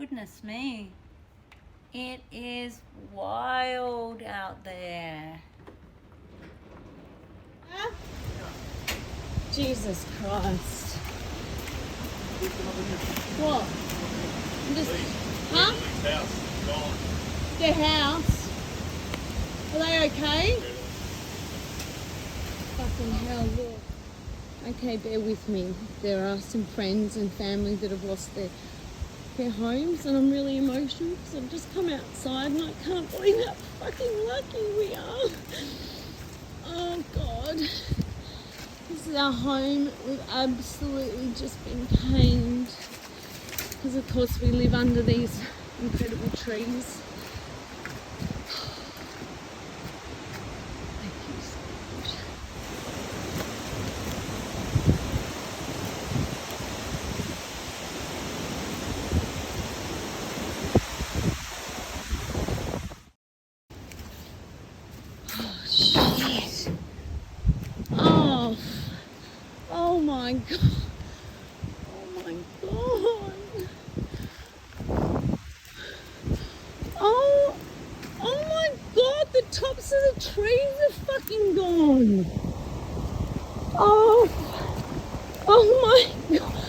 goodness me. It is wild out there. Jesus Christ. What? Their house? Are they okay? Fucking hell, look. Okay, bear with me. There are some friends and family that have lost their homes, and I'm really emotional because I've just come outside and I can't believe how fucking lucky we are. Oh God. This is our home. We've absolutely just been caned because of course we live under these incredible trees. Thank you so much. Shit. Oh my God. Oh my God. Oh my God, the tops of the trees are fucking gone. Oh my God.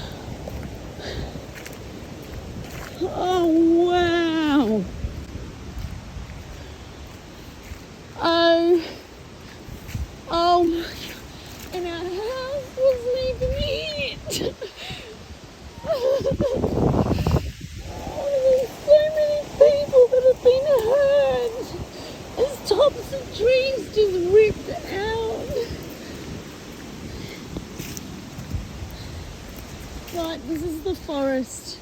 Oh wow. Oh my God. And our house wasn't even hit. Oh, there's so many people that have been hurt. As tops of trees just ripped out. Right, this is the forest.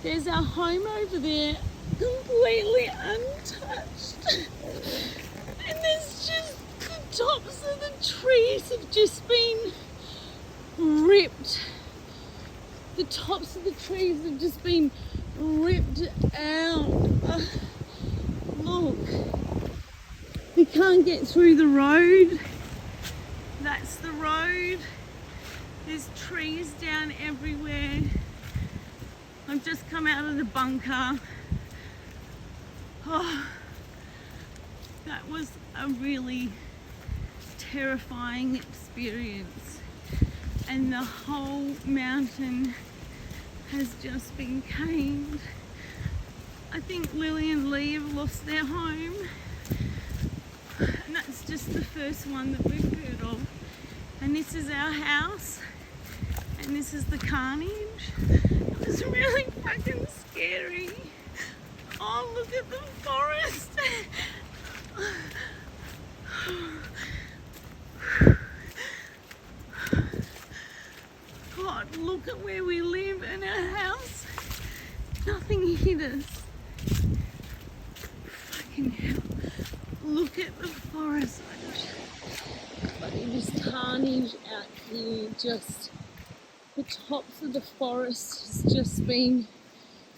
There's our home over there, completely untouched. And there's just the tops of the trees have just been ripped. The tops of the trees have just been ripped out. Look, we can't get through the road. That's the road. There's trees down everywhere. I've just come out of the bunker. Oh, that was a really terrifying experience. And the whole mountain has just been caned. I think Lily and Lee have lost their home. And that's just the first one that we've heard of. And this is our house. And this is the carnage. It was really fucking scary. Oh, look at the forest. God, look at where we live in our house. Nothing hit us. Fucking hell. Look at the forest. There's carnage out here. Just the tops of the forest has just been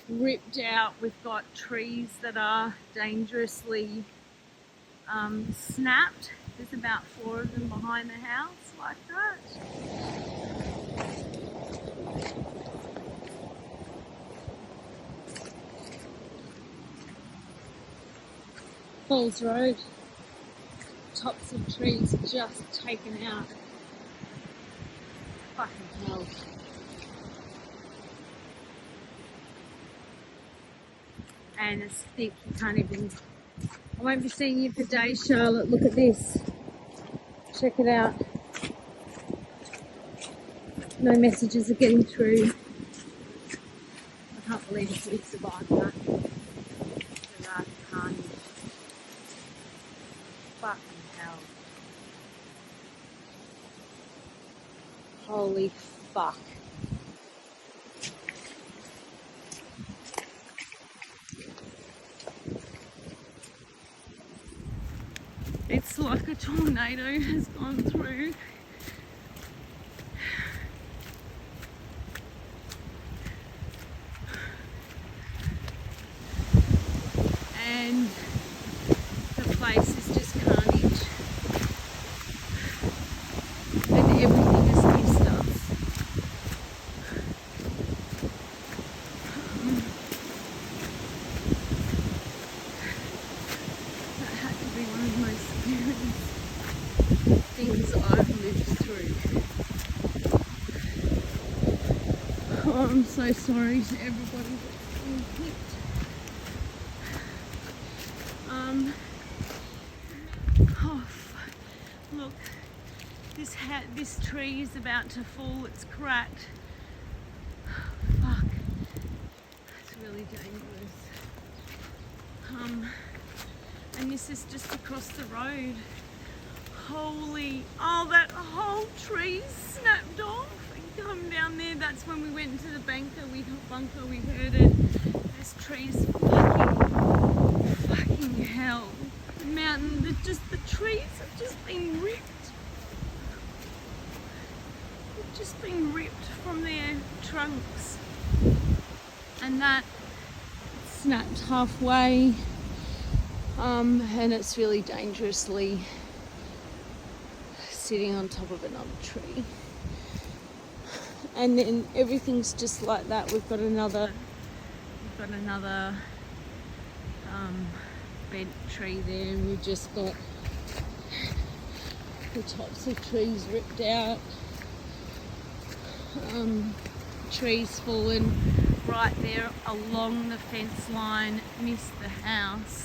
ripped out. We've got trees that are dangerously snapped. There's about 4 of them behind the house like that. Falls Road. Tops of trees just taken out. Fucking hell. And it's thick, you can't even... I won't be seeing you for days, Charlotte. Look at this. Check it out. No messages are getting through. I can't believe we survived that. It's a carnage. Fucking hell. Holy fuck. It's like a tornado has gone through. And the place is just carnage. And everything is missed us. things I've lived through. Oh, I'm so sorry to everybody that's been hit. Oh, look, this tree is about to fall. It's cracked. Fuck, it's really dangerous. And this is just across the road. Holy, oh, that whole tree snapped off and come down there. That's when we went to the bunker. We heard it. This tree's fucking hell. The mountain, the trees have just been ripped. They've just been ripped from their trunks. And that snapped halfway. And it's really dangerously sitting on top of another tree. And then everything's just like that. We've got another bent tree there, and we've just got the tops of trees ripped out. Trees fallen right there along the fence line, missed the house.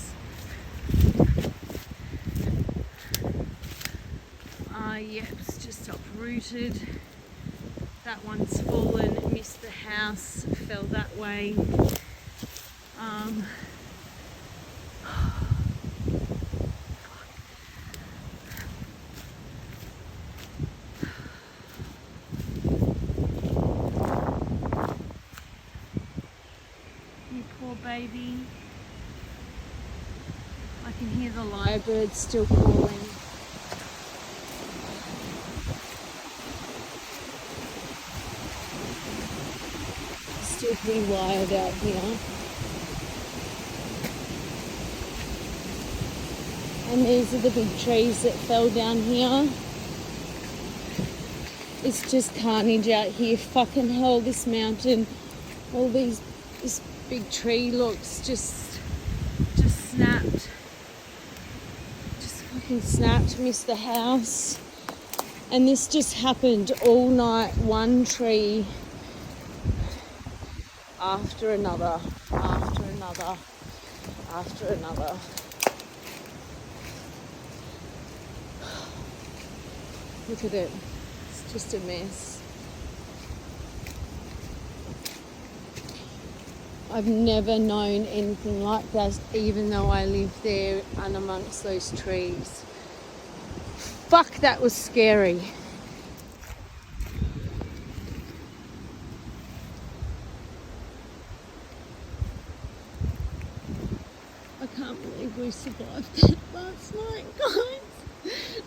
Yep, it's just uprooted. That one's fallen, missed the house, fell that way. You poor baby. I can hear the lyrebirds still calling. Still pretty wild out here. And these are the big trees that fell down here. It's just carnage out here. Fucking hell, this mountain. All this big tree looks just snapped. Just fucking snapped, missed the house. And this just happened all night. One tree after another, after another, after another. Look at it. It's just a mess. I've never known anything like that, even though I live there and amongst those trees. Fuck, that was scary. I can't believe we survived that last night, guys.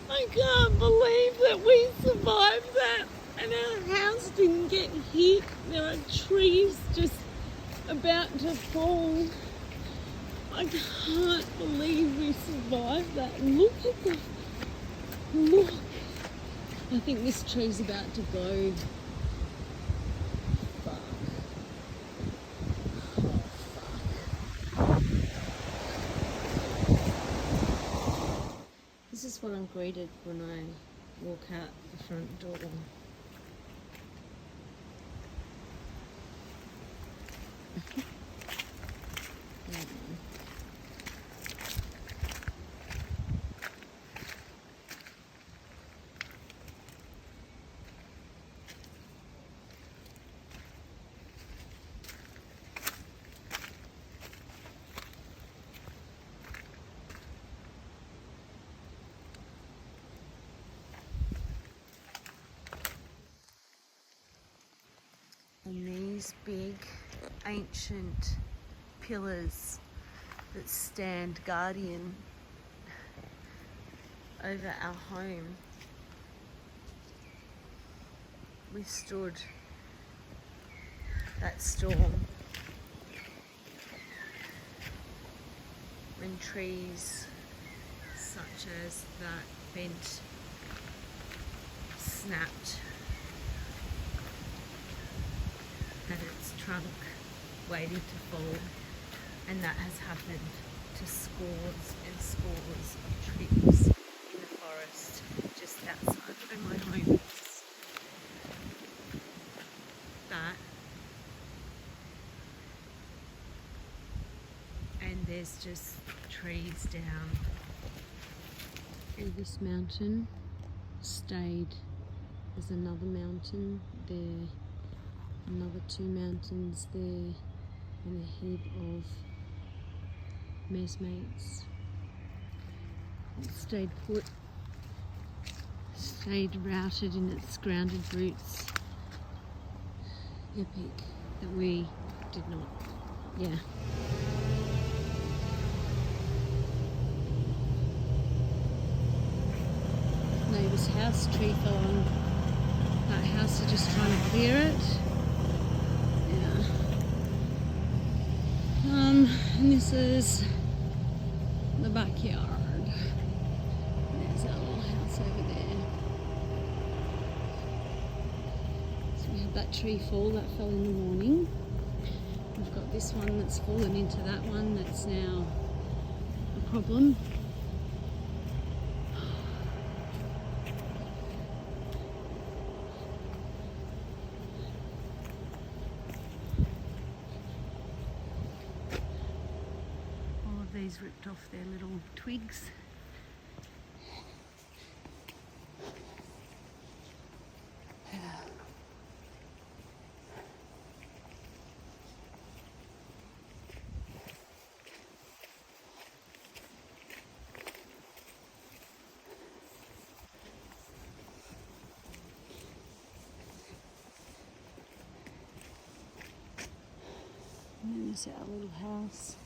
I can't believe that we survived that and our house didn't get hit. There are trees just about to fall. I can't believe we survived that. Look at the... Look. I think this tree's about to go. Fuck. Oh, fuck. This is what I'm greeted when I walk out the front door. And these big ancient pillars that stand guardian over our home withstood that storm when trees such as that bent, snapped, had its trunk waiting to fall, and that has happened to scores and scores of trees in the forest. forest just outside where my home is. That. And there's just trees down. And this mountain stayed. There's another mountain there, another 2 mountains there, and a heap of messmates. It stayed put, stayed routed in its grounded roots. Epic that we did not. Yeah. Neighbour's house, tree fell on that house, are just trying to clear it. Yeah. And this is the backyard. There's our little house over there. So we had that tree fall that fell in the morning. We've got this one that's fallen into that one that's now a problem. These ripped off their little twigs. And there's our little house.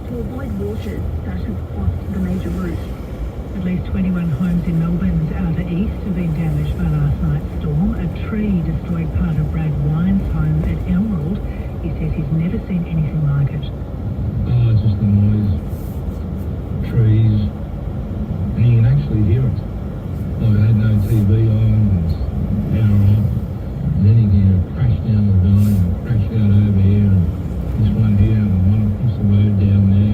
To avoid waters that have crossed the major route. At least 21 homes in Melbourne's outer east have been damaged by last night's storm. A tree destroyed part of Brad Wine's home at Emerald. He says he's never seen anything like it. Oh, it's just the noise, trees, and you can actually hear it. Like I had no TV on, it was power off. Then you can hear it crash down the valley and crash out over here, and this one here and one across the road down there.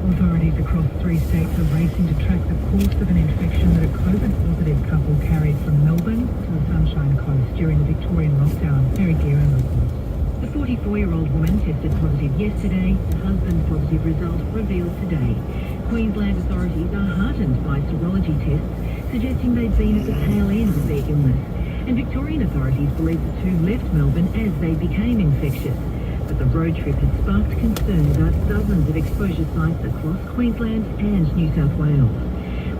Authorities across 3 states are racing to track the course of an infection that a COVID-positive couple carried from Melbourne to the Sunshine Coast during the Victorian lockdown. Mary Guerin reports. The 44-year-old woman tested positive yesterday. The husband's positive result revealed today. Queensland authorities are heartened by serology tests suggesting they'd been at the tail end of their illness. And Victorian authorities believe the two left Melbourne as they became infectious. But the road trip had sparked concerns about dozens of exposure sites across Queensland and New South Wales.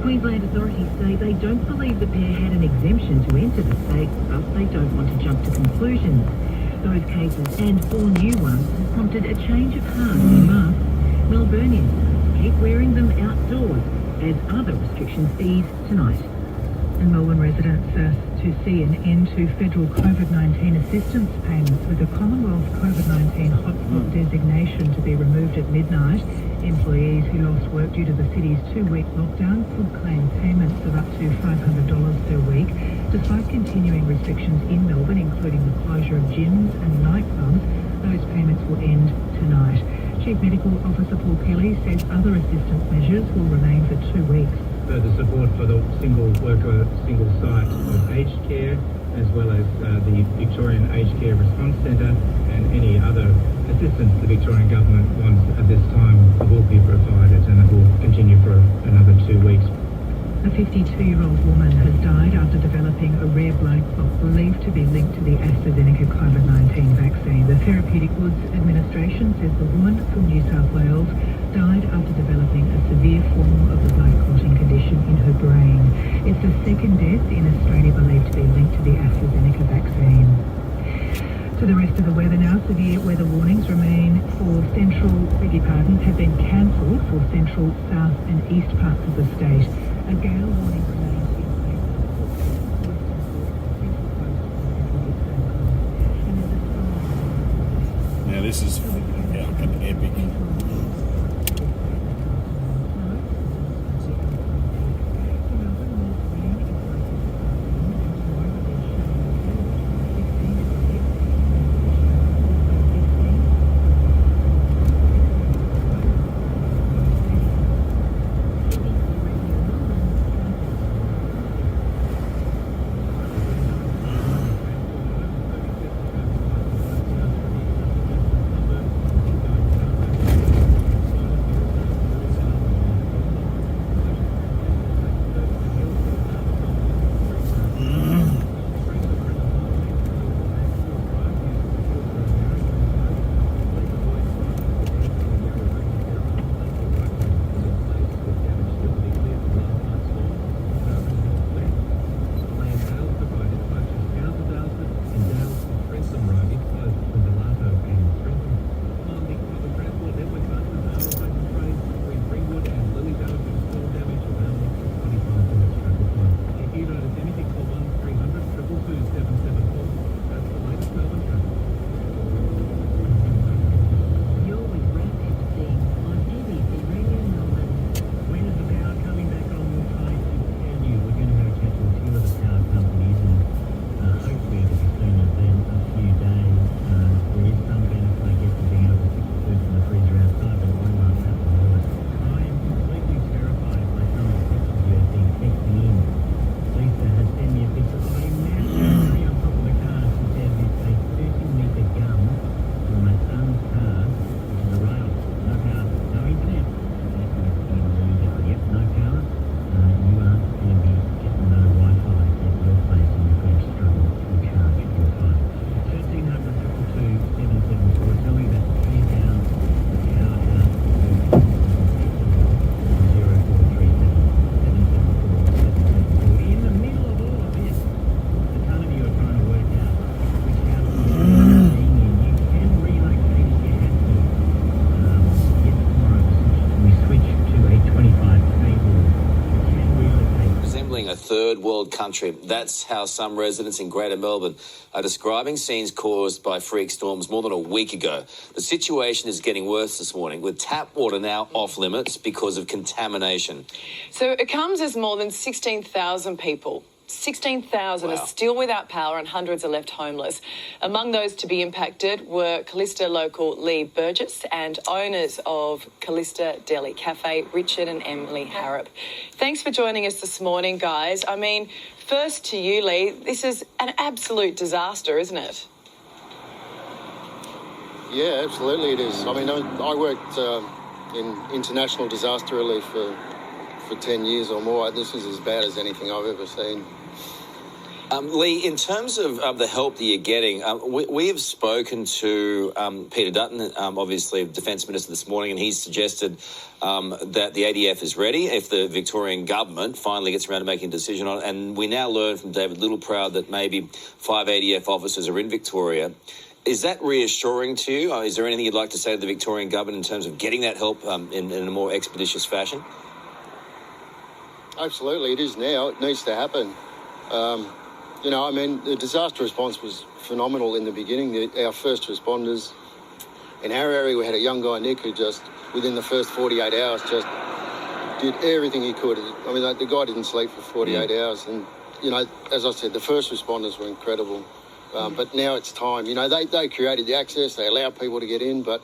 Queensland authorities say they don't believe the pair had an exemption to enter the state, thus they don't want to jump to conclusions. Those cases and 4 new ones have prompted a change of heart in masks. Melburnians keep wearing them outdoors as other restrictions ease tonight. And Melbourne residents are to see an end to federal COVID-19 assistance payments, with the Commonwealth COVID-19 hotspot designation to be removed at midnight. Employees who lost work due to the city's 2-week lockdown could claim payments of up to $500 per week, despite continuing restrictions in Melbourne, including the closure of gyms and nightclubs. Those payments will end tonight. Chief Medical Officer Paul Kelly says other assistance measures will remain for 2 weeks. Further support for the single worker, single site of aged care, as well as the Victorian Aged Care Response Centre, and any other assistance the Victorian Government wants at this time will be provided, and it will continue for another 2 weeks. A 52-year-old woman has died after developing a rare blood clot believed to be linked to the AstraZeneca COVID-19 vaccine. The Therapeutic Goods Administration says the woman from New South Wales died after developing a severe form of the blood clotting condition in her brain. It's the second death in Australia believed to be linked to the AstraZeneca vaccine. To the rest of the weather now, severe weather warnings remain for have been cancelled for central, south and east parts of the state. A gale warning remains in place. Now this is an epic. third world country. That's how some residents in Greater Melbourne are describing scenes caused by freak storms more than a week ago. The situation is getting worse this morning, with tap water now off limits because of contamination. So it comes as more than 16,000 people. 16,000 are still without power and hundreds are left homeless. Among those to be impacted were Callista local Lee Burgess and owners of Callista Deli Cafe, Richard and Emily Harrop. Thanks for joining us this morning, guys. I mean, first to you, Lee, this is an absolute disaster, isn't it? Yeah, absolutely it is. I mean, I worked in international disaster relief for 10 years or more. This is as bad as anything I've ever seen. Lee, in terms of the help that you're getting, we have spoken to Peter Dutton, obviously Defence Minister this morning, and he's suggested that the ADF is ready if the Victorian government finally gets around to making a decision on it. And we now learn from David Littleproud that maybe 5 ADF officers are in Victoria. Is that reassuring to you? Is there anything you'd like to say to the Victorian government in terms of getting that help in a more expeditious fashion? Absolutely, it is now. It needs to happen. You know, I mean, the disaster response was phenomenal in the beginning. Our first responders in our area, we had a young guy, Nick, who just, within the first 48 hours, just did everything he could. I mean, the guy didn't sleep for 48 hours. And, you know, as I said, the first responders were incredible. But now it's time. You know, they created the access, they allow people to get in, but,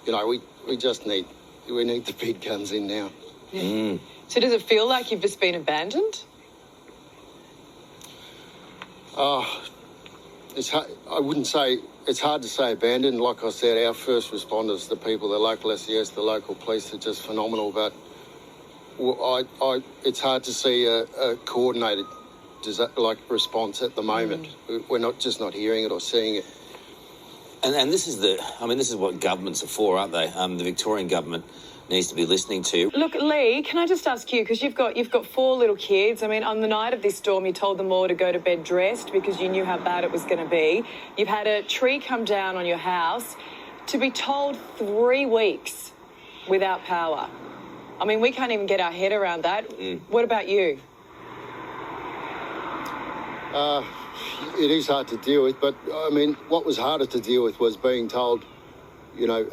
you know, we just need the big guns in now. Mm. So does it feel like you've just been abandoned? It's hard, I wouldn't say, it's hard to say abandoned. Like I said, our first responders, the people, the local SES, the local police are just phenomenal, but it's hard to see a coordinated response at the moment. We're not hearing it or seeing it. And this is what governments are for, aren't they? The Victorian government needs to be listening to. Look, Lee, can I just ask you, because you've got 4 little kids. I mean, on the night of this storm, you told them all to go to bed dressed because you knew how bad it was going to be. You've had a tree come down on your house. To be told 3 weeks without power. I mean, we can't even get our head around that. What about you? It is hard to deal with, but, I mean, what was harder to deal with was being told, you know,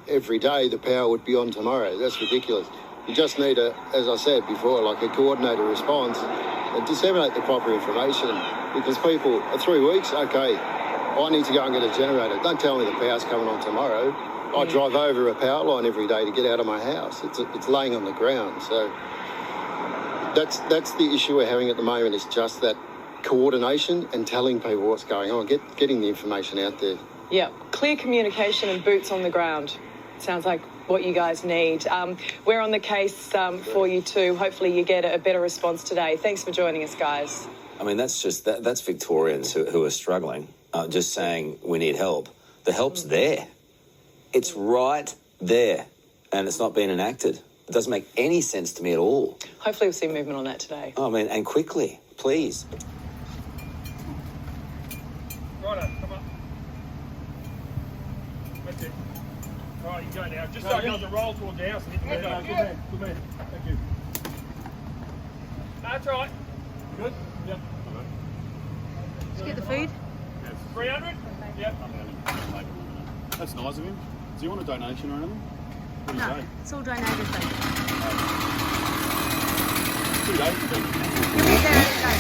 every day the power would be on tomorrow. That's ridiculous. You just need as I said before, like a coordinated response and disseminate the proper information, because people, 3 weeks, okay, I need to go and get a generator. Don't tell me the power's coming on tomorrow. I drive over a power line every day to get out of my house. It's laying on the ground. So that's the issue we're having at the moment, is just that coordination and telling people what's going on, getting the information out there. Yeah, clear communication and boots on the ground. Sounds like what you guys need. We're on the case for you too. Hopefully you get a better response today. Thanks for joining us, guys. I mean, that's Victorians who are struggling, just saying we need help. The help's there. It's right there, and it's not being enacted. It doesn't make any sense to me at all. Hopefully we'll see movement on that today. I mean, and quickly, please. Righto, come up. That's it. Right, you go now. Just so I got the roll towards the house and hit the window. Good man. Thank you. That's right. Good? Yep. Did you get the food? Yes. 300? Yep. That's nice of him. Does he want a donation or anything? What do you No, say? it's all donated though. 2 days to do. You'll be there every day.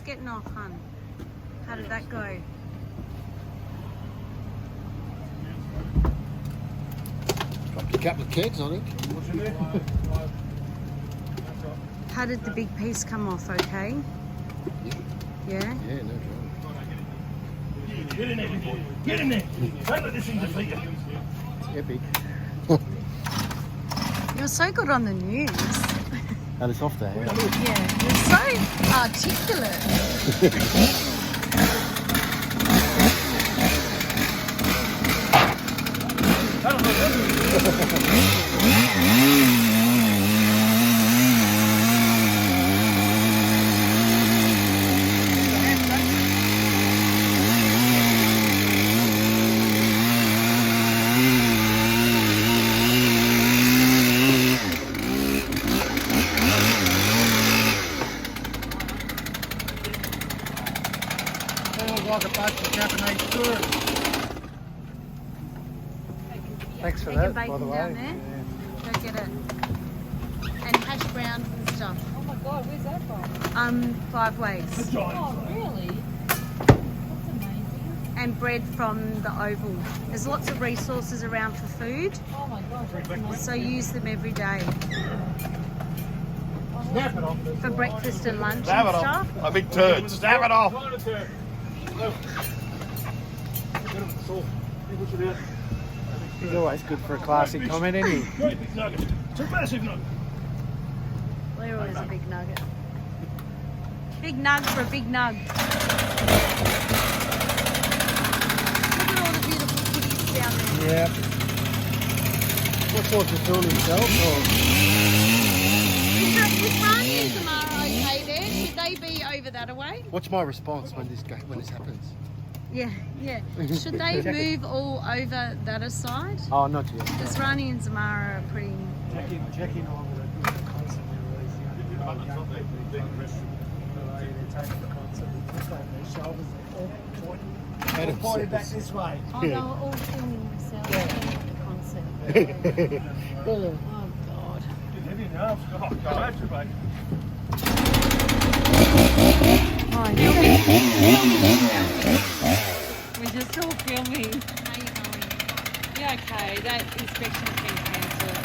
just getting off, hun. How did that go? Dropped a couple of kegs, I think. How did the big piece come off? Okay. Yeah. Yeah. Yeah, no trouble. Get in there, get in there. Don't let this thing defeat you. It's epic. You're so good on the news. And it's off there. Yeah. Yeah. You're so articulate. Like a bunch of Japanese tourists. Thanks for Egg that, and bacon by the way. down there. Go get it. And hash browns and stuff. Oh my god, where's that from? 5 ways. Oh, really? That's amazing. And bread from the Oval. There's lots of resources around for food, Oh my god, that's amazing. so use them every day. Snap it off. For breakfast and lunch Snap and it stuff. off. A big turd. Snap it off. He's always good for a classic comment, isn't he? Great big nugget. It's a massive nugget. Leroy's a big nugget. Big nug for a big nug. Look at all the beautiful kitties down there. Yeah. What sort of film himself? Is Rani and Tamara okay there? Should they be over that away? What's my response when this happens? Yeah, yeah. Should they move all over that aside? Oh, not yet. Because Rani and Tamara are pretty... Jackie and I were constantly releasing young people they're taking the concert with their shoulders all pointing back this way. Oh, they were all filming themselves at the concert. Oh, God. Heavy enough. Oh, God. We're just all filming. How you going? Yeah, okay. That inspection's been cancelled.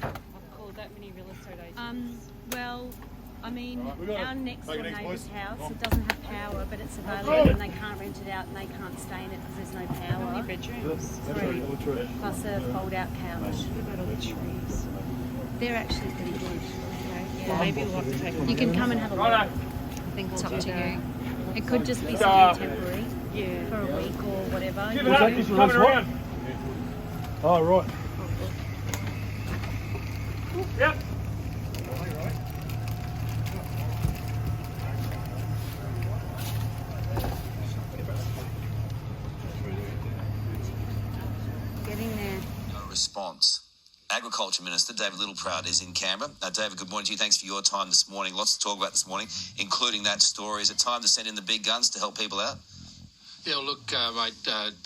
I've called that many real estate agents. Well, I mean, we got it. our next door Take it next, neighbour's boys. house, it doesn't have power, but it's available and they can't rent it out and they can't stay in it because there's no How many power. bedrooms? 3, plus a fold-out couch. What about all the trees? They're actually pretty good. Well, maybe we'll have to take You can come and have a look. I think it's up to you. It could just be something temporary for a week or whatever. Give it up, he's coming around. Oh, right. Yep. Getting there. No response. Agriculture Minister David Littleproud is in Canberra. David, good morning to you. Thanks for your time this morning. Lots to talk about this morning, including that story. Is it time to send in the big guns to help people out? Yeah, well, look, mate,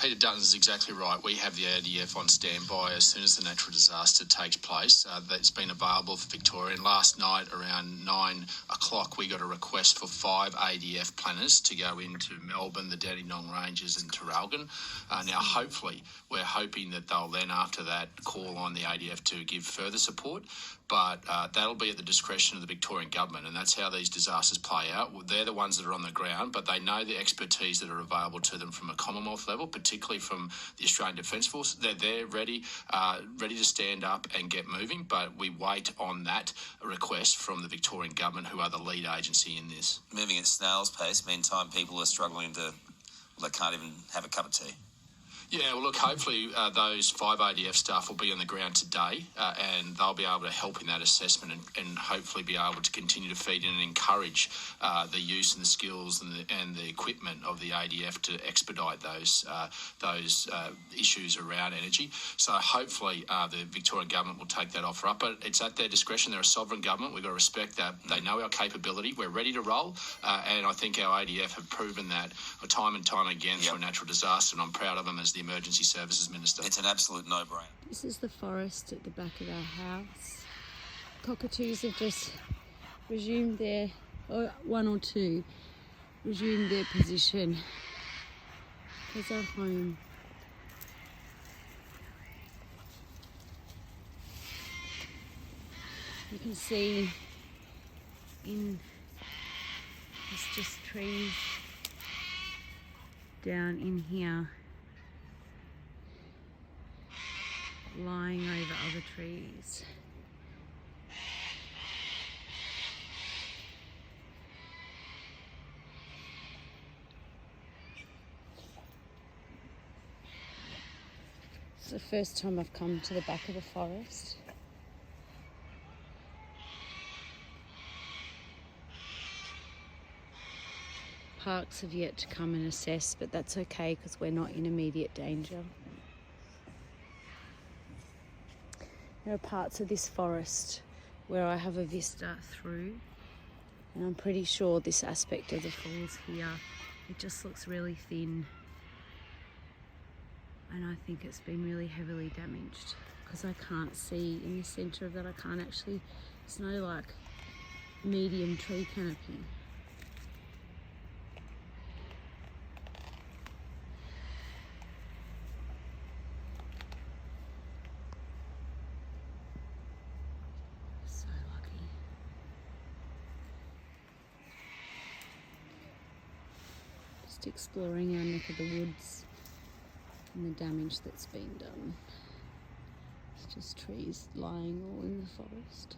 Peter Dutton is exactly right. We have the ADF on standby as soon as the natural disaster takes place. That's been available for Victoria. And last night, around 9 o'clock, we got a request for 5 ADF planners to go into Melbourne, the Dandenong Ranges and Traralgon. Now, hopefully, we're hoping that they'll then, after that, call on the ADF to give further support. But that'll be at the discretion of the Victorian government, and that's how these disasters play out. They're the ones that are on the ground, but they know the expertise that are available to them from a Commonwealth level, particularly from the Australian Defence Force. They're there, ready to stand up and get moving, but we wait on that request from the Victorian government, who are the lead agency in this. Moving at snail's pace, meantime, people are struggling to, they can't even have a cup of tea. Yeah, well, look, hopefully those 5 ADF staff will be on the ground today and they'll be able to help in that assessment and hopefully be able to continue to feed in and encourage the use and the skills and the equipment of the ADF to expedite those issues around energy. So hopefully the Victorian government will take that offer up, but it's at their discretion. They're a sovereign government. We've got to respect that. They know our capability. We're ready to roll, and I think our ADF have proven that time and time again through a natural disaster, and I'm proud of them as the Emergency Services Minister. It's an absolute no-brainer. This is the forest at the back of our house. cockatoos have just resumed their, or one or two, resumed their position. There's our home. You can see in, it's just trees down in here, lying over other trees. It's the first time I've come to the back of the forest. Parks have yet to come and assess, but that's okay because we're not in immediate danger. There are parts of this forest where I have a vista through, and I'm pretty sure this aspect of the falls here, it just looks really thin, and I think it's been really heavily damaged because I can't see in the centre of that. I can't actually, it's no like medium tree canopy. Exploring our neck of the woods and the damage that's been done. It's just trees lying all in the forest,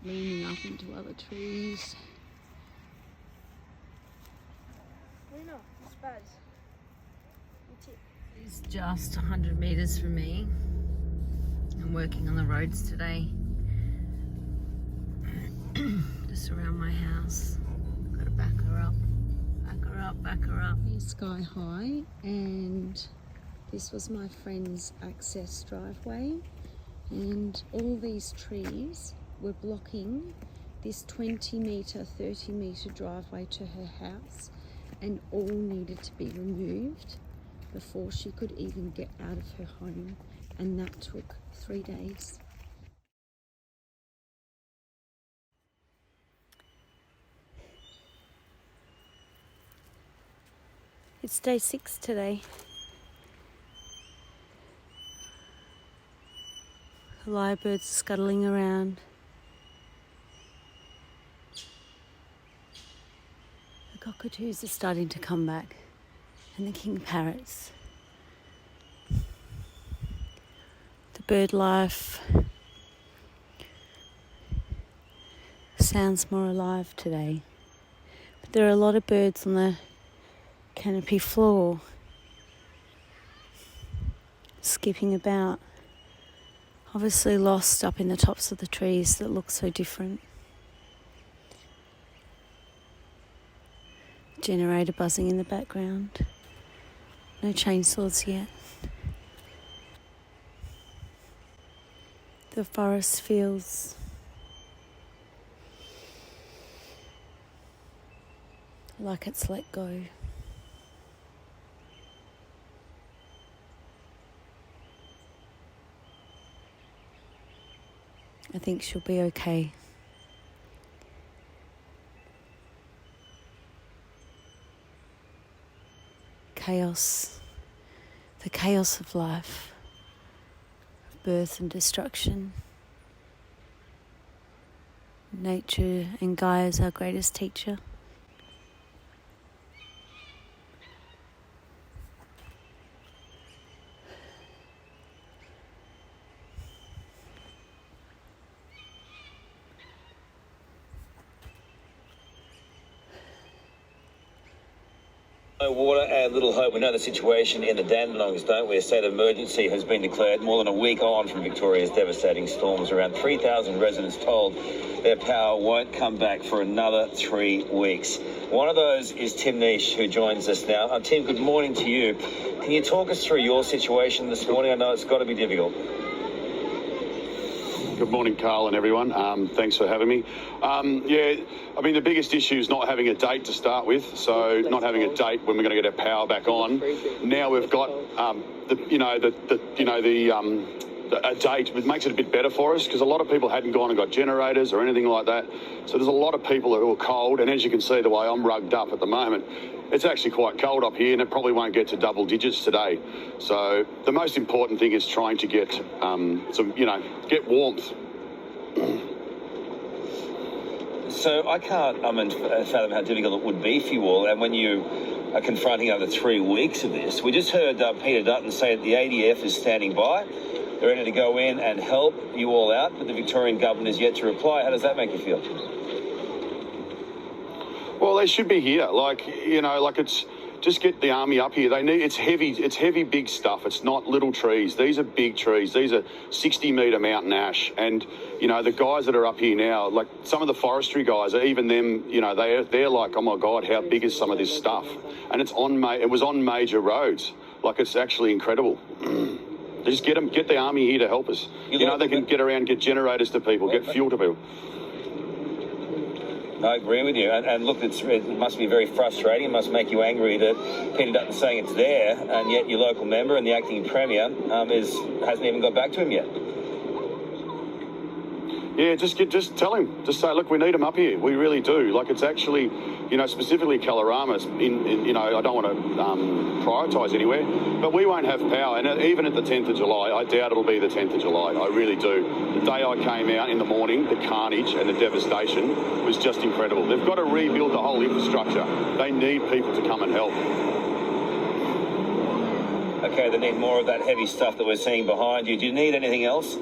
leaning up into other trees. It's just 100 metres from me. I'm working on the roads today, just around my house. Got to back her up. Back her up. Here's Sky High, and this was my friend's access driveway, and all these trees were blocking this 20 metre, 30 metre driveway to her house, and all needed to be removed before she could even get out of her home, and that took 3 days. It's day 6 today. The lyrebirds scuttling around. The cockatoos are starting to come back, and the king parrots. The bird life sounds more alive today. But there are a lot of birds on the canopy floor, skipping about, obviously lost up in the tops of the trees that look so different. Generator buzzing in the background. No chainsaws yet. The forest feels like it's let go. I think she'll be okay. Chaos, the chaos of life, of birth and destruction. Nature and Gaia is our greatest teacher. No water and little hope. We know the situation in the Dandenongs, don't we? A state of emergency has been declared more than a week on from Victoria's devastating storms. Around 3,000 residents told their power won't come back for another 3 weeks. One of those is Tim Nish, who joins us now. Tim, good morning to you. Can you talk us through your situation this morning? I know it's got to be difficult. Good morning, Carl and everyone. Thanks for having me. The biggest issue is not having a date to start with. So not having a date when we're going to get our power back on. Now we've got, a date. It makes it a bit better for us because a lot of people hadn't gone and got generators or anything like that. So there's a lot of people who are cold, and as you can see the way I'm rugged up at the moment, it's actually quite cold up here, and it probably won't get to double digits today. So the most important thing is trying to get get warmth. So I can't fathom how difficult it would be for you all, and when you are confronting over 3 weeks of this. We just heard Peter Dutton say that the ADF is standing by. They're ready to go in and help you all out, but the Victorian government is yet to reply. How does that make you feel? Well, they should be here. It's just get the army up here. It's heavy, big stuff. It's not little trees. These are big trees. These are 60-metre mountain ash. And, the guys that are up here now, like some of the forestry guys, even them, they're like, oh my God, how big is some of this stuff? And it was on major roads. Like, it's actually incredible. Just get the army here to help us. They can get around, get generators to people, get fuel to people. I agree with you. And look, it must be very frustrating. It must make you angry that Peter Dutton's saying it's there, and yet your local member and the acting premier hasn't even got back to him yet. Yeah, just tell him. Just say, look, we need them up here. We really do. Like, it's actually, specifically Kalorama. I don't want to prioritise anywhere, but we won't have power. And even at the 10th of July, I doubt it'll be the 10th of July. I really do. The day I came out in the morning, the carnage and the devastation was just incredible. They've got to rebuild the whole infrastructure. They need people to come and help. Okay, they need more of that heavy stuff that we're seeing behind you. Do you need anything else?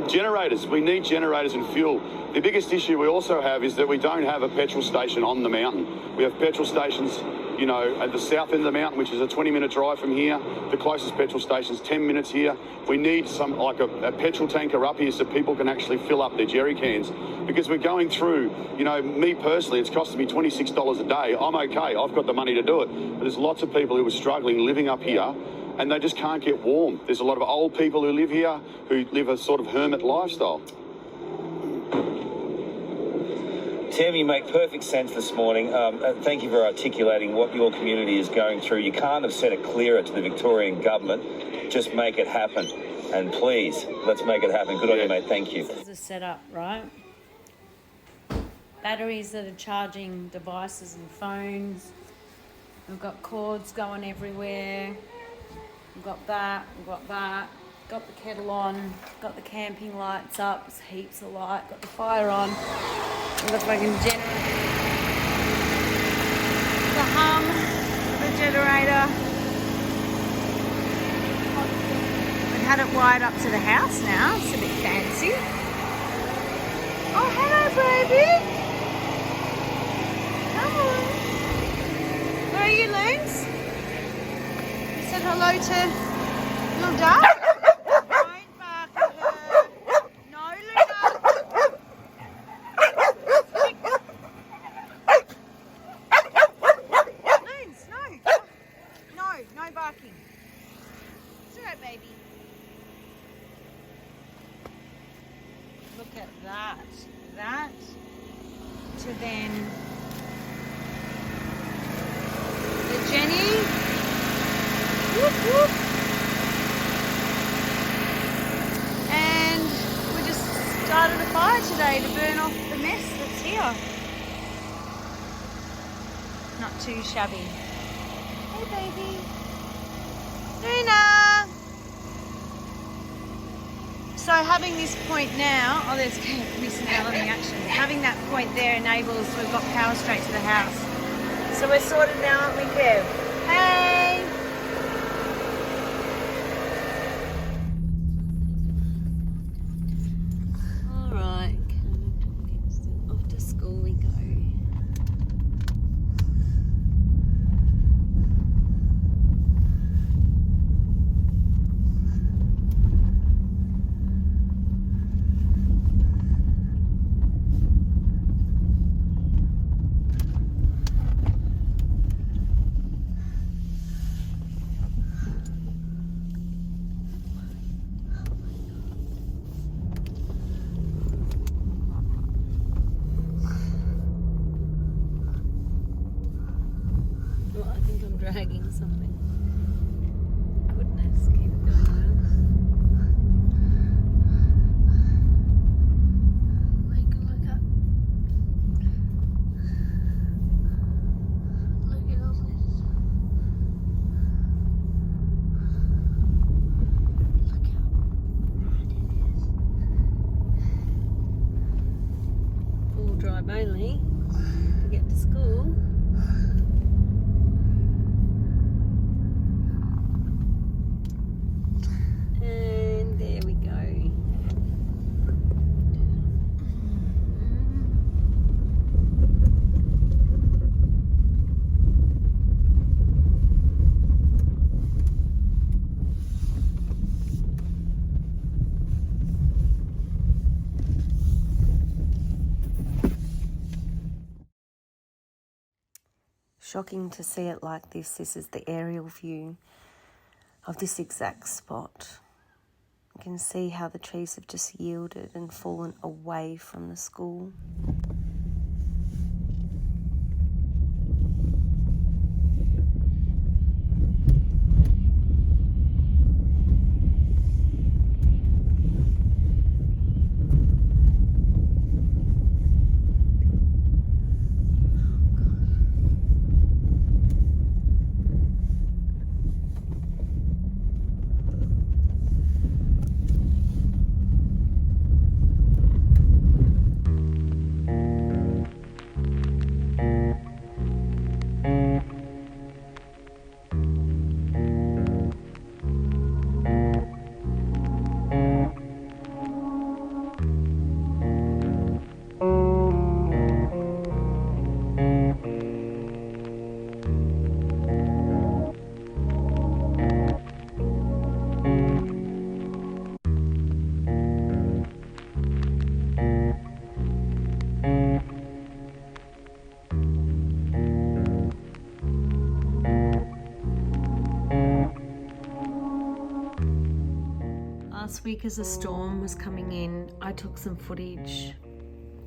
Generators. We need generators and fuel. The biggest issue we also have is that we don't have a petrol station on the mountain. We have petrol stations, at the south end of the mountain, which is a 20-minute drive from here. The closest petrol station's 10 minutes here. We need a petrol tanker up here so people can actually fill up their jerry cans. Because we're going through, me personally, it's costing me $26 a day. I'm okay. I've got the money to do it. But there's lots of people who are struggling living up here, and they just can't get warm. There's a lot of old people who live here who live a sort of hermit lifestyle. Tim, you make perfect sense this morning. Thank you for articulating what your community is going through. You can't have said it clearer to the Victorian government. Just make it happen. And please, let's make it happen. Good on you, mate. Thank you. This is a setup, right? Batteries that are charging devices and phones. We've got cords going everywhere. We've got that, got the kettle on, got the camping lights up, there's heaps of light, got the fire on, we've got the fucking generator, the hum, the generator. We've had it wired up to the house now, it's a bit fancy. Oh, hello baby! Come on. Where are you, Loons? Said hello to little dog. Don't bark at her. No, Luna. Loons, no. No barking. It's all right, baby. Look at that. That to then the Jenny. Whoop, whoop. And we just started a fire today to burn off the mess that's here. Not too shabby. Hey baby. Luna! So having this point now, there's missing out on the action. Having that point there enables, we've got power straight to the house. So we're sorted now, aren't we, Kev? Hey! Dragging something. Goodness, keep it going. shocking to see it like this. This is the aerial view of this exact spot. You can see how the trees have just yielded and fallen away from the school. Last week as a storm was coming in, I took some footage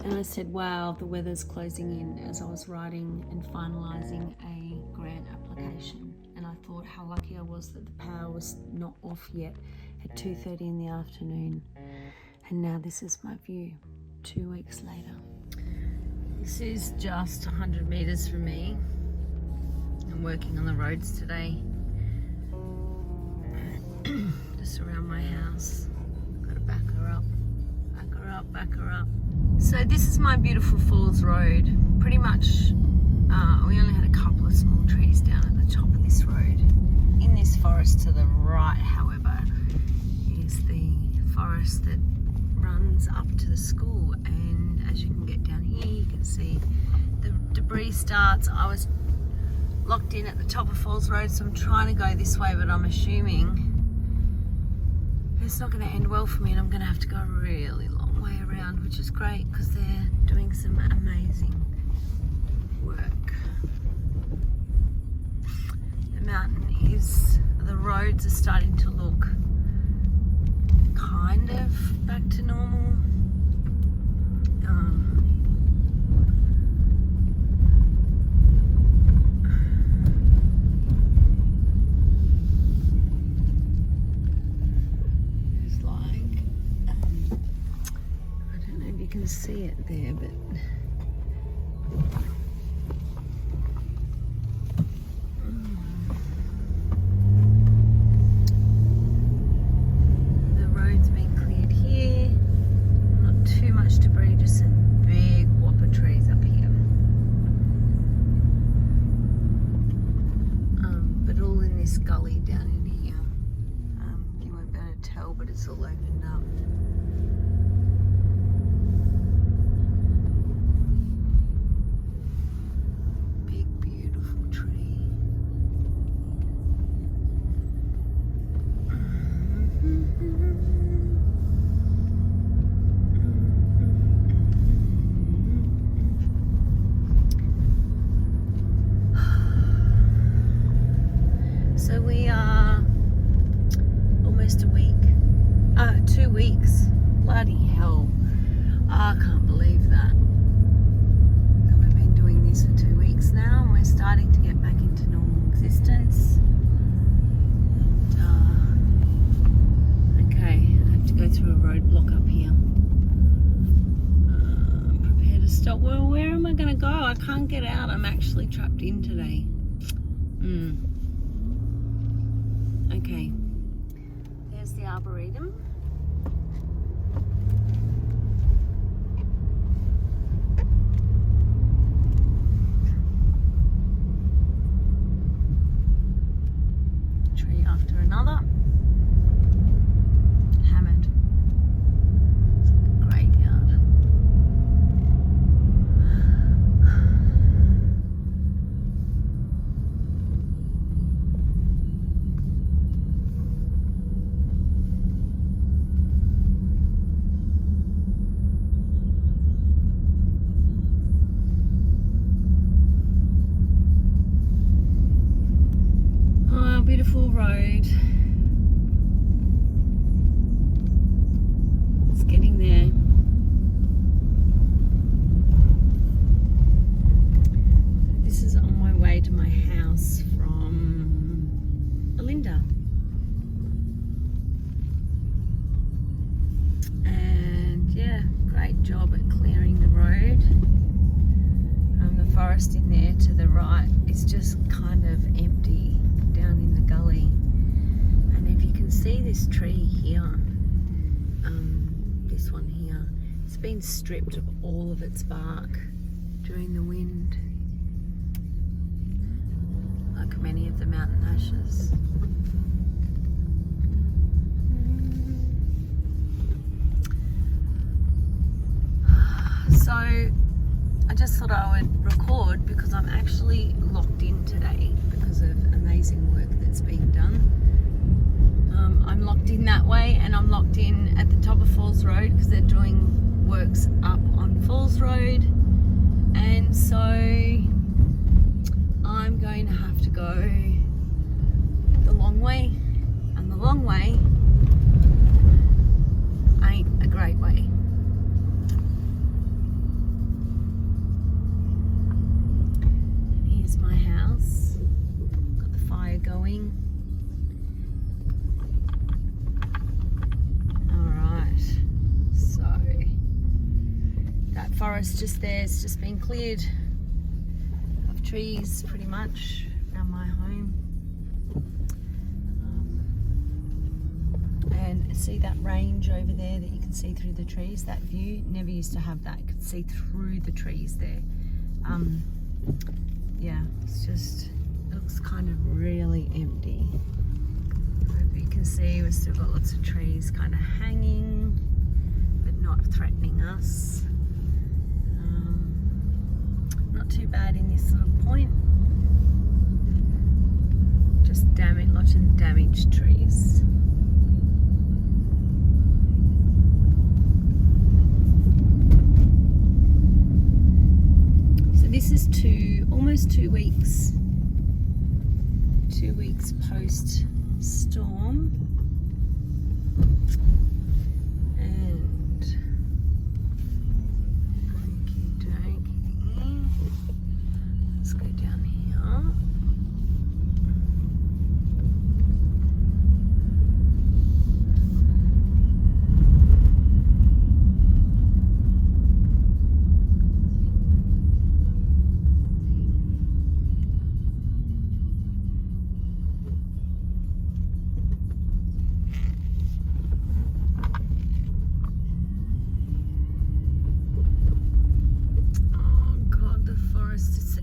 and I said, wow, the weather's closing in, as I was writing and finalising a grant application. And I thought how lucky I was that the power was not off yet at 2:30 in the afternoon. And now this is my view 2 weeks later. This is just 100 metres from me. I'm working on the roads today. Just around my house. Gotta back her up, back her up, back her up. So this is my beautiful Falls Road. Pretty much, we only had a couple of small trees down at the top of this road. In this forest to the right, however, is the forest that runs up to the school. And as you can get down here, you can see the debris starts. I was locked in at the top of Falls Road, so I'm trying to go this way, but I'm assuming it's not going to end well for me and I'm going to have to go a really long way around, which is great because they're doing some amazing work. The mountain is, the roads are starting to look kind of back to normal. See it there, but the road's been cleared here. Not too much debris, just some big whopper trees up here. But all in this gully down in here. You won't be able to tell, but it's all opened up. So we are almost a week, 2 weeks, bloody hell, I can't believe that. And we've been doing this for 2 weeks now and we're starting to get back into normal existence. And, okay, I have to go through a roadblock up here. Prepare to stop. Well, where am I going to go? I can't get out, I'm actually trapped in today. Okay, there's the Arboretum. Tree after another. Hammered. It's like a graveyard. beautiful road. It's getting there. This is on my way to my house from Belinda. And yeah, great job at clearing the road. The forest in there to the right is just kind of empty down in the gully. And if you can see this tree here, this one here, it's been stripped of all of its bark during the wind, like many of the mountain ashes. So I just thought I would record because I'm actually locked in today because of amazing work that's being done. I'm locked in that way, and I'm locked in at the top of Falls Road because they're doing works up on Falls Road, and so I'm going to have to go the long way, and the long way ain't a great way. Here's my house, got the fire going. Alright, so that forest just there has just been cleared of trees pretty much around my home. And see that range over there that you can see through the trees? That view, never used to have that. You could see through the trees there. Yeah, it's just, it looks kind of really empty. But you can see we've still got lots of trees kind of hanging, but not threatening us. Not too bad in this little point. Just lots of damaged trees. This is almost 2 weeks. 2 weeks post storm, and let's go down here.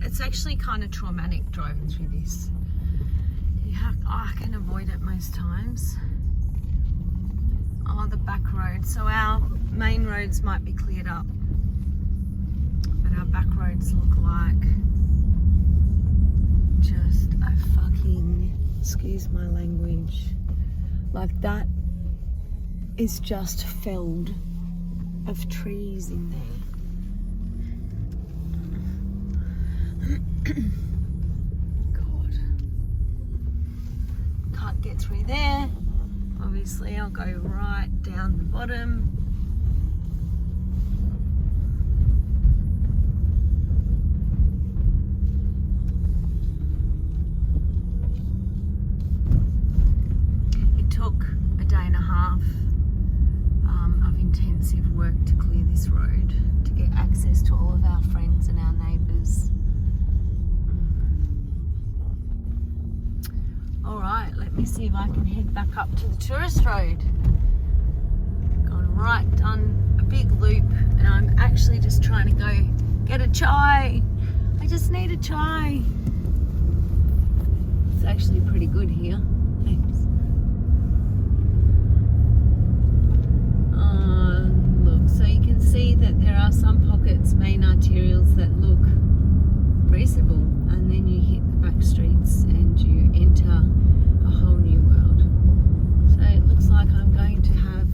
It's actually kind of traumatic driving through this. I can avoid it most times. Oh, the back road. So our main roads might be cleared up, but our back roads look like just a fucking, excuse my language, like that is just filled of trees in there. God, can't get through there. Obviously I'll go right down the bottom. It took a day and a half of intensive work to clear this road, to get access to all of our friends and our neighbours. Alright, let me see if I can head back up to the tourist road. Gone right, done a big loop, and I'm actually just trying to go get a chai. I just need a chai. It's actually pretty good here. Thanks. Look, so you can see that there are some pockets, main arterials, that look reasonable, and then you hit the back streets and you enter a whole new world. So it looks like I'm going to have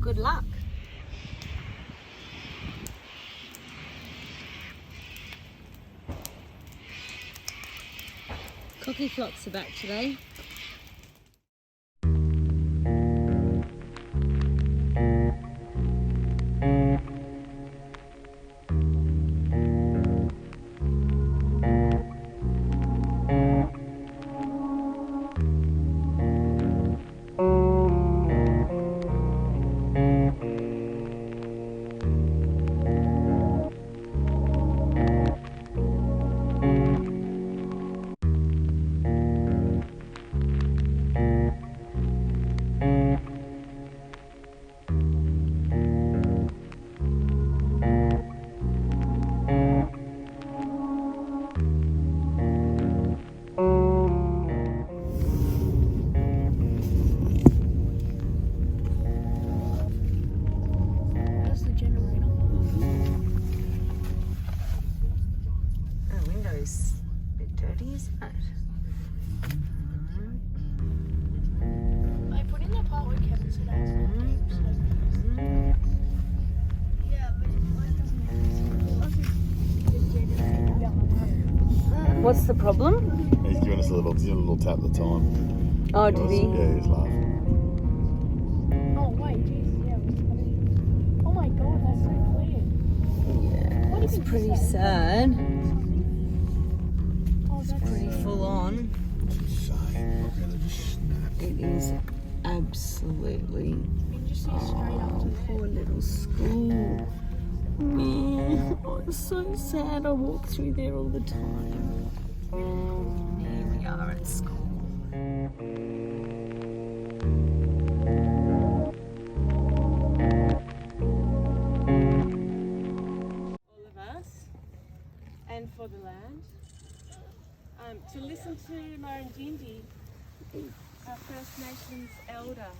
good luck. Cocky flocks are back today. is a bit dirty, isn't it? I put in the part where Kevin said I was What's the problem? He's giving us a little tap at the time. Oh, did he? Yeah, he's laughing. Oh, wait, jeez, yeah. Oh my god, that's so clear. Yeah, it's pretty sad. Oh, It's pretty full on. It is absolutely. You just see straight up to there. Poor little school. Yeah, oh, it's so sad. I walk through there all the time. Here we are at school. All of us, and for the land, to listen to Marindindi, our First Nations elder,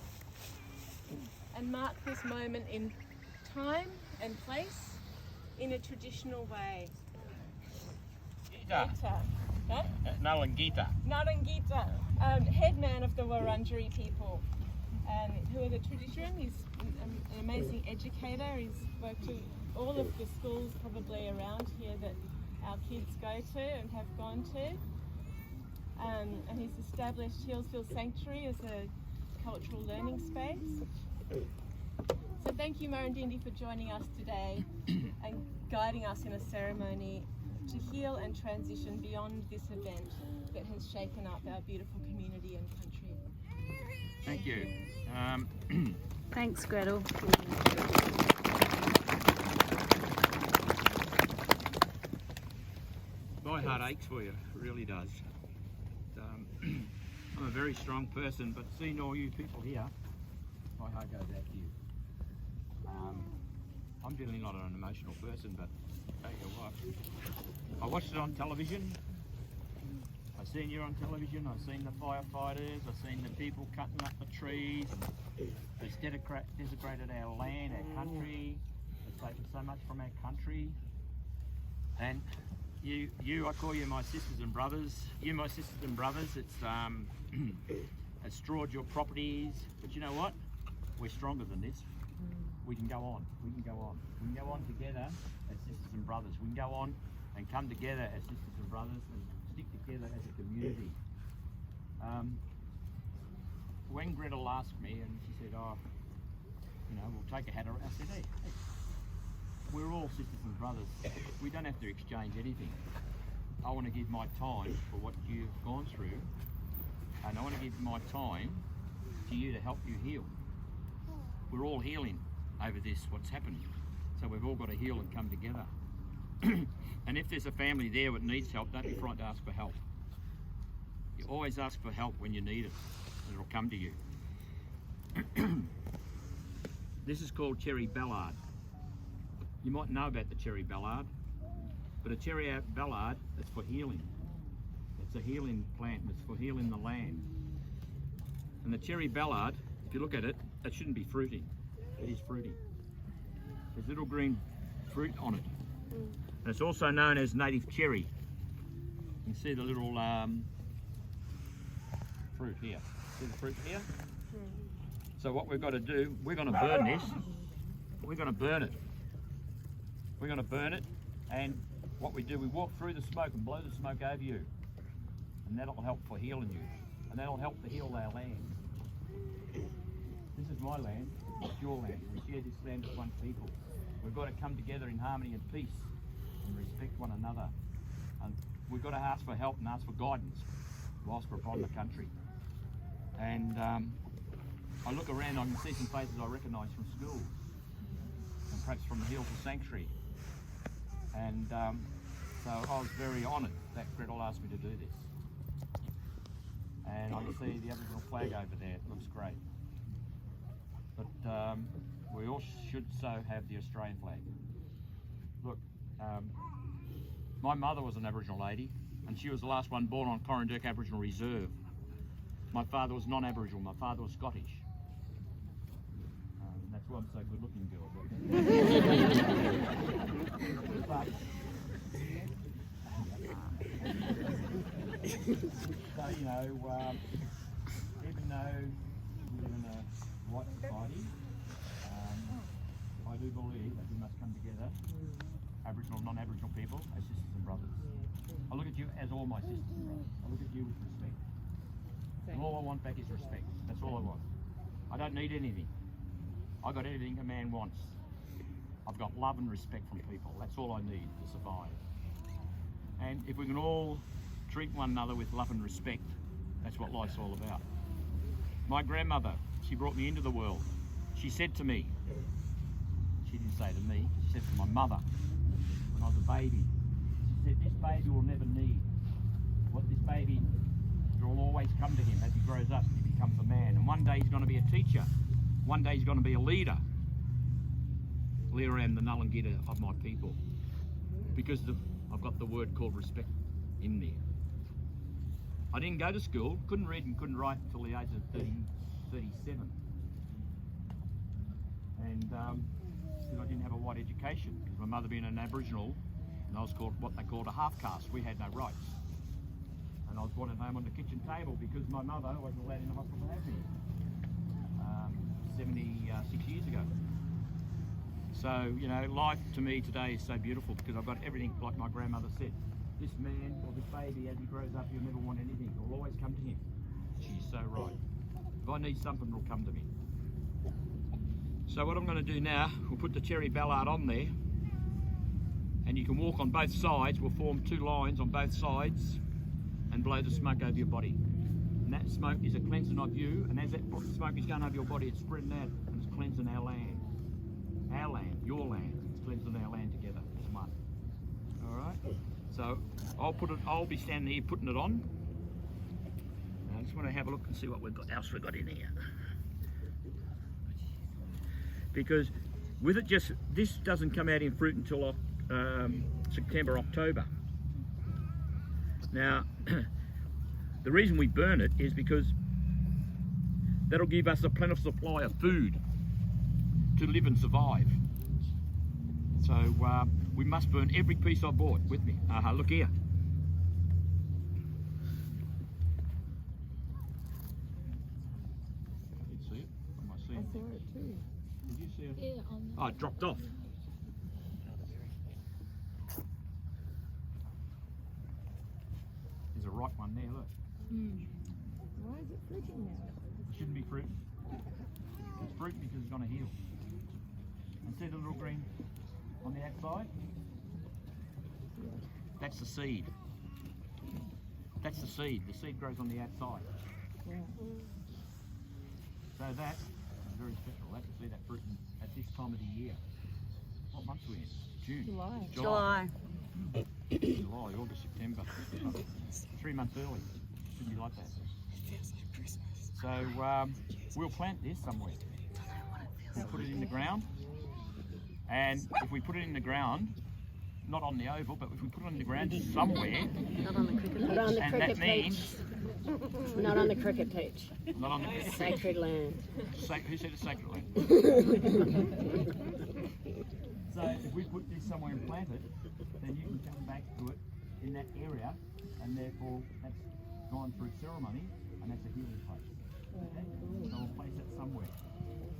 and mark this moment in time and place in a traditional way. Gita. Huh? Nalangita. Narangita, headman of the Wurundjeri people, who are the tradition. He's an amazing educator. He's worked with all of the schools probably around here that our kids go to and have gone to. And he's established Hillsville Sanctuary as a cultural learning space. So thank you, Marindindi, for joining us today and guiding us in a ceremony to heal and transition beyond this event that has shaken up our beautiful community and country. Thank you. Thanks, Gretel. My heart aches for you, it really does. I'm a very strong person, but seeing all you people here, my heart goes out to you. I'm generally not an emotional person, but tell you what, I watched it on television. I've seen you on television. I've seen the firefighters. I've seen the people cutting up the trees. It's desecrated our land, our country. It's taken so much from our country. And you, I call you my sisters and brothers. You, my sisters and brothers. It's destroyed your properties. But you know what? We're stronger than this. We can go on. We can go on. We can go on together as sisters and brothers. We can go on and come together as sisters and brothers and stick together as a community. When Gretel asked me and she said, "Oh, you know, we'll take a hat around," I said, "Hey, we're all sisters and brothers. We don't have to exchange anything. I want to give my time for what you've gone through, and I want to give my time to you to help you heal. We're all healing over this, what's happened. So we've all got to heal and come together. And if there's a family there that needs help, don't be frightened to ask for help. You always ask for help when you need it, and it'll come to you." This is called cherry ballard. You might know about the cherry ballard, but a cherry ballard is for healing. It's a healing plant, and it's for healing the land. And the cherry ballard, if you look at it, it shouldn't be fruiting. It is fruiting. There's little green fruit on it. And it's also known as native cherry. You can see the little fruit here. See the fruit here? So what we've got to do, we're going to burn this. We're going to burn it. We're going to burn it, and what we do, we walk through the smoke and blow the smoke over you. And that'll help for healing you. And that'll help to heal our land. This is my land, it's your land. We share this land as one people. We've got to come together in harmony and peace and respect one another. And we've got to ask for help and ask for guidance whilst we're upon the country. And I look around, I can see some faces I recognise from school and perhaps from the Hillsville Sanctuary. And so I was very honoured that Gretel asked me to do this. And I can see the Aboriginal flag over there, it looks great. But we all should so have the Australian flag. Look, my mother was an Aboriginal lady, and she was the last one born on Corhanwarrabul Aboriginal Reserve. My father was non-Aboriginal, my father was Scottish. That's why I'm so good looking, girl. But So, you know, even though we live in a white society, I do believe that we must come together, Aboriginal, non-Aboriginal people, as sisters and brothers. I look at you as all my sisters and brothers. I look at you with respect. And all I want back is respect. That's all I want. I don't need anything. I got everything a man wants. I've got love and respect from people. That's all I need to survive. And if we can all treat one another with love and respect, that's what life's all about. My grandmother, she brought me into the world. She said to me, she didn't say to me, she said to my mother when I was a baby, she said, this baby will never need. What this baby will always come to him as he grows up and he becomes a man. And one day he's going to be a teacher. One day he's going to be a leader. Leader and the Nullangita of my people. Because I've got the word called respect in there. I didn't go to school, couldn't read and couldn't write until the age of 37. And because I didn't have a white education, because my mother being an Aboriginal, and I was called what they called a half caste, we had no rights. And I was brought at home on the kitchen table because my mother wasn't allowed in the hospital to have me 76 years ago. So, you know, life to me today is so beautiful because I've got everything like my grandmother said. This man or this baby, as he grows up, he'll never want anything. It'll always come to him. She's so right. If I need something, it'll come to me. So what I'm going to do now, we'll put the cherry ballard on there, and you can walk on both sides. We'll form two lines on both sides and blow the smoke over your body. And that smoke is a cleansing of you, and as that smoke is going over your body, it's spreading out and it's cleansing our land. Our land, your land. It's cleansing our land together as one. All right. So I'll be standing here putting it on. I just want to have a look and see what else we've got in here. Because with it this doesn't come out in fruit until September, October. Now, the reason we burn it is because that'll give us a plentiful supply of food to live and survive. So we must burn every piece I bought with me. Look here. Did you see it? Am I seeing it? I saw it too. Did you see it? Yeah, on Oh, it dropped off. There's a ripe one there, look. Why is it fruiting now? It shouldn't be fruit. It's fruit because it's going to heal. And see the little green on the outside? That's the seed. That's the seed. The seed grows on the outside. Yeah. So that is very special. That to see that fruit at this time of the year. What month are we in? June. July. July, August, September. 3 months early. Shouldn't be like that. It feels like Christmas. So we'll plant this somewhere. We'll put it in the ground. And if we put it in the ground, not on the oval, but if we put it in the ground somewhere, Not on the cricket pitch. Not on the and cricket that means pitch. Not on the cricket pitch. not on the cricket pitch. Sacred land. Who said it's sacred land? So if we put this somewhere and plant it, then you can come back to it in that area, and therefore that's gone through ceremony, and that's a healing place. Okay? So we'll place it somewhere,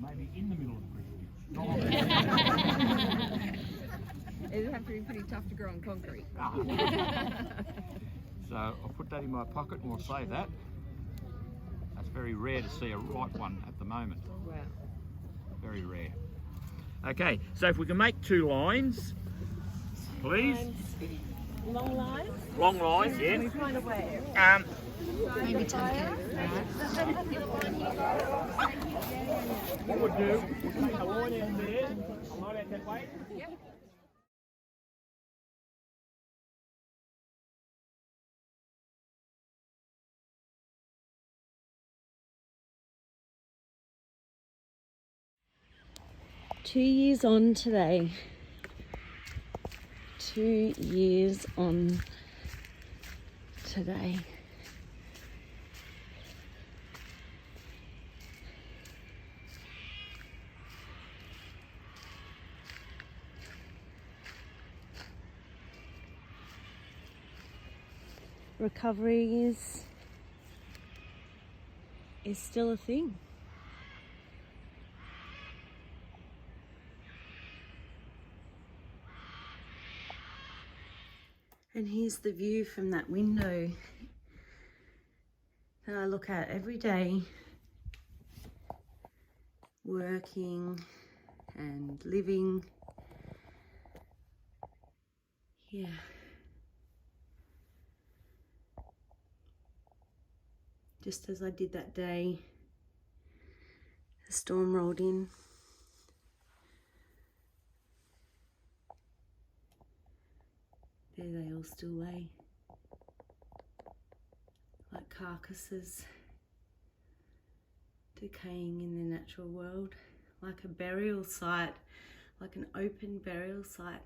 maybe in the middle of the cricket pitch. Not on the It'd have to be pretty tough to grow on concrete. So I'll put that in my pocket and we'll save that. That's very rare to see a ripe one at the moment. Wow. Very rare. Okay, so if we can make 2 lines, please. Long lines? Long lines, yeah. Kind of way. Maybe 10. What we'll do, we'll take a line in there, a line out that way. Yep. Two years on today. 2 years on today. recovery is still a thing. And here's the view from that window that I look at every day, working and living. Yeah. Just as I did that day, the storm rolled in. There they all still lay, like carcasses, decaying in their natural world, like a burial site, like an open burial site.